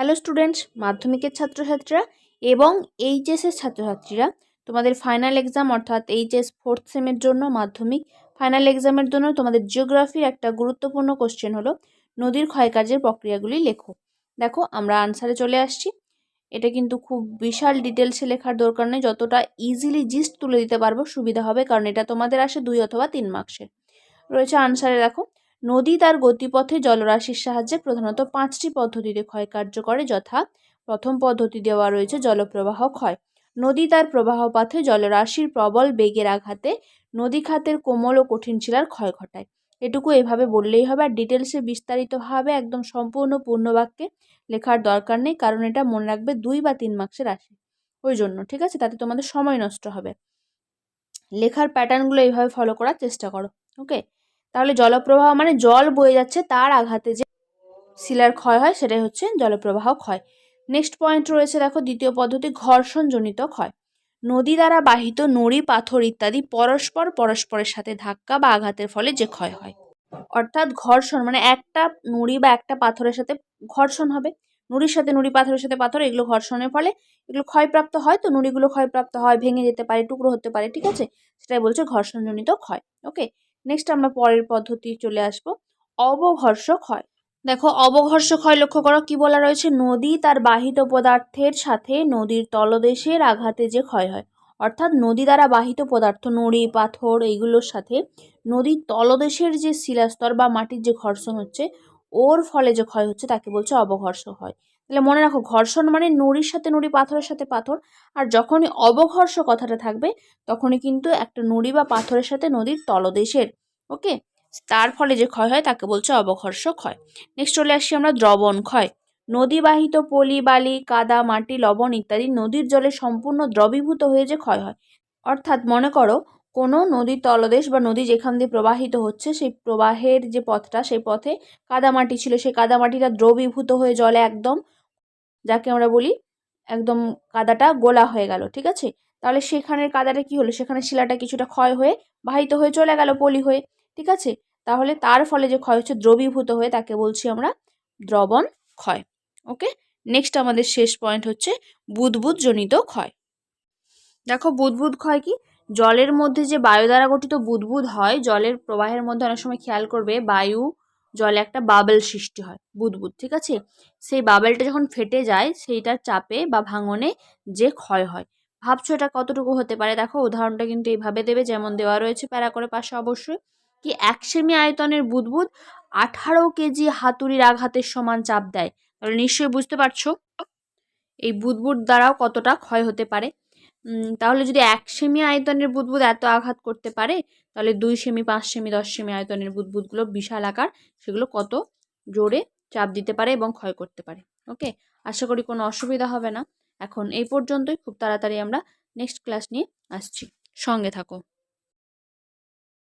Hello students, মাধ্যমিকের ছাত্রছাত্রীরা এবং এইচএসের ছাত্রছাত্রীরা, তোমাদের ফাইনাল এক্সাম অর্থাৎ এইচএস 4th সেমের জন্য মাধ্যমিক ফাইনাল এক্সামের জন্য তোমাদের জিওগ্রাফির একটা গুরুত্বপূর্ণ কোশ্চেন হলো নদীর ক্ষয়কার্যের প্রক্রিয়াগুলি লেখো। দেখো আমরা আনসারে চলে আসছি। এটা কিন্তু খুব বিশাল ডিটেলসে লেখার দরকার নেই, যতটা ইজিলি জিস্ট তুলে দিতে পারবো সুবিধা হবে, কারণ এটা তোমাদের আসে 2 অথবা 3 মার্কসের। রয়েছে আনসারে। দেখো, নদী তার গতিপথে জলরাশির সাহায্যে প্রধানত 5টি পদ্ধতিতে ক্ষয়কার্য করে, যথা প্রথম পদ্ধতি দেওয়া রয়েছে জলপ্রবাহ ক্ষয়। নদী তার প্রবাহ পথে জলরাশির প্রবল বেগের আঘাতে নদী খাতের কোমল ও কঠিন শিলার ক্ষয় ঘটায়। এটুকু এভাবে বললেই হবে, আর ডিটেলসে বিস্তারিতভাবে একদম সম্পূর্ণ পূর্ণবাক্যে লেখার দরকার নেই, কারণ এটা মনে রাখবে 2 বা 3 মার্কসের আসে, ওই জন্য। ঠিক আছে, তাতে তোমাদের সময় নষ্ট হবে। লেখার প্যাটার্নগুলো এইভাবে ফলো করার চেষ্টা করো। ওকে, তাহলে জলপ্রবাহ মানে জল বয়ে যাচ্ছে, তার আঘাতে যে শিলার ক্ষয় হয় সেটাই হচ্ছে জলপ্রবাহ ক্ষয়। নেক্সট পয়েন্ট রয়েছে, দেখো দ্বিতীয় পদ্ধতি ঘর্ষণজনিত ক্ষয়। নদী দ্বারা বাহিত নুড়ি, পাথর ইত্যাদি পরস্পরের সাথে ধাক্কা বা আঘাতের ফলে যে ক্ষয় হয়, অর্থাৎ ঘর্ষণ মানে একটা নুড়ি বা একটা পাথরের সাথে ঘর্ষণ হবে, নুড়ির সাথে নুড়ি, পাথরের সাথে পাথর, এগুলো ঘর্ষণের ফলে এগুলো ক্ষয়প্রাপ্ত হয়। তো নুড়িগুলো ক্ষয়প্রাপ্ত হয়, ভেঙে যেতে পারে, টুকরো হতে পারে। ঠিক আছে, সেটাই বলছে ঘর্ষণজনিত ক্ষয়। ওকে, নেক্সট আমরা পরের পদ্ধতি চলে আসবো, অবঘর্ষ ক্ষয়। দেখো, অবঘর্ষ ক্ষয় লক্ষ্য করো, কি বলা রয়েছে, নদী তার বাহিত পদার্থের সাথে নদীর তলদেশের আঘাতে যে ক্ষয় হয়, অর্থাৎ নদী দ্বারা বাহিত পদার্থ নুড়ি, পাথর এইগুলোর সাথে নদীর তলদেশের যে শিলাস্তর বা মাটির যে ঘর্ষণ হচ্ছে, ওর ফলে যে ক্ষয় হচ্ছে তাকে বলছে অবঘর্ষ ক্ষয়। তাহলে মনে রাখো, ঘর্ষণ মানে নুড়ির সাথে নুড়ি, পাথরের সাথে পাথর, আর যখনই অবঘর্ষ কথাটা থাকবে তখনই কিন্তু একটা নুড়ি বা পাথরের সাথে নদীর তলদেশের, ওকে, তার ফলে যে ক্ষয় হয় তাকে বলছে অবঘর্ষ ক্ষয়। নেক্সট চলে আসছি আমরা দ্রবণ ক্ষয়। নদীবাহিত পলি, বালি, কাদা, মাটি, লবণ ইত্যাদি নদীর জলে সম্পূর্ণ দ্রবীভূত হয়ে যে ক্ষয় হয়, অর্থাৎ মনে করো কোনো নদীর তলদেশ বা নদী যেখান দিয়ে প্রবাহিত হচ্ছে, সেই প্রবাহের যে পথটা, সেই পথে কাদামাটি ছিল, সেই কাদামাটিটা দ্রবীভূত হয়ে জলে একদম, যাকে আমরা বলি একদম কাদাটা গোলা হয়ে গেল। ঠিক আছে, তাহলে সেখানের কাদাটা কি হলো, সেখানে শিলাটা কিছুটা ক্ষয় হয়ে বাহিত হয়ে চলে গেল পলি হয়ে। ঠিক আছে, তাহলে তার ফলে যে ক্ষয় হচ্ছে দ্রবীভূত হয়ে, তাকে বলছি আমরা দ্রবণ ক্ষয়। ওকে, নেক্সট আমাদের শেষ পয়েন্ট হচ্ছে বুদবুদ জনিত ক্ষয়। দেখো, বুদবুদ ক্ষয় কি, জলের মধ্যে যে বায়ু দ্বারা গঠিত বুদবুদ হয়, জলের প্রবাহের মধ্যে অনেক সময় খেয়াল করবে বায়ু জলে একটা বাবেল সৃষ্টি হয়, বুদবুদ। ঠিক আছে, সেই বাবেলটা যখন ফেটে যায়, সেইটার চাপে বা ভাঙনে যে ক্ষয় হয়। ভাবছো এটা কতটুকু হতে পারে? দেখো, উদাহরণটা কিন্তু এইভাবে দেবে, যেমন দেওয়া রয়েছে প্যারা করে পাশে অবশ্যই, কি 1 সেমি আয়তনের বুদবুদ 18 কেজি হাতুড়ির আঘাতের সমান চাপ দেয়। তাহলে নিশ্চয়ই বুঝতে পারছো এই বুদবুদ দ্বারাও কতটা ক্ষয় হতে পারে। তাহলে যদি 1 সেমি আয়তনের বুদবুদ এত আঘাত করতে পারে, তাহলে 2 সেমি, 5 সেমি, 10 সেমি আয়তনের বুদবুদগুলো বিশাল আকার, সেগুলো কত জোরে চাপ দিতে পারে এবং ক্ষয় করতে পারে। ওকে, আশা করি কোনো অসুবিধা হবে না। এখন এই পর্যন্তই, খুব তাড়াতাড়ি আমরা নেক্সট ক্লাস নিয়ে আসছি, সঙ্গে থাকো।